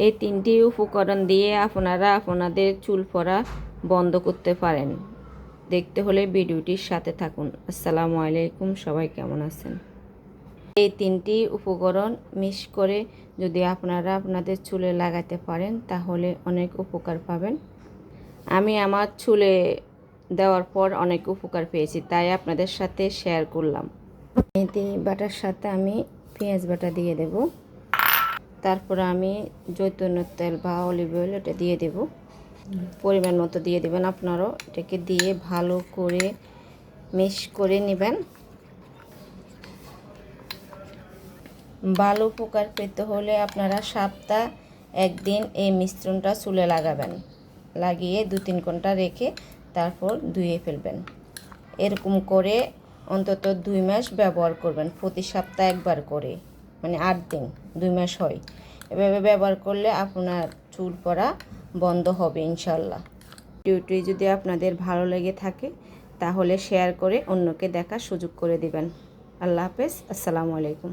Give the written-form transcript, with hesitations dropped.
এই 3টি উপকরণ দিয়ে আপনারা আপনাদের চুল পড়া বন্ধ করতে পারেন। দেখতে হলে ভিডিওটির সাথে থাকুন। আসসালামু আলাইকুম, সবাই কেমন আছেন? এই 3টি উপকরণ মিক্স করে যদি আপনারা আপনাদের চুলে লাগাতে পারেন তাহলে অনেক উপকার পাবেন। আমি আমার চুলে দেওয়ার পর অনেক উপকার পেয়েছি, তাই আপনাদের সাথে শেয়ার করলাম। মেথি বাটার সাথে আমি পেঁয়াজ বাটা দিয়ে দেব। তারপর আমি জৈতুনের তেল বা অলিভ অয়েল এটা দিয়ে দেব। পরিমাণ মতো দিয়ে দেবেন আপনারাও। এটাকে দিয়ে ভালো করে মিক্স করে নেবেন। ভালো উপকার পেতে হলে আপনারা সপ্তাহে একদিন এই মিশ্রণটা চুলে লাগাবেন। লাগিয়ে 2-3 ঘন্টা রেখে তারপর ধুয়ে ফেলবেন। এরকম করে অন্তত 2 মাস ব্যবহার করবেন, প্রতি সপ্তাহে একবার করে, মানে 8 দিন, 2 মাস হয়। এভাবে ব্যবহার করলে আপনার চুল পড়া বন্ধ হবে ইনশাল্লাহ। ভিডিওটি যদি আপনাদের ভালো লেগে থাকে তাহলে শেয়ার করে অন্যকে দেখার সুযোগ করে দিবেন। আল্লাহ হাফেজ, আসসালামু আলাইকুম।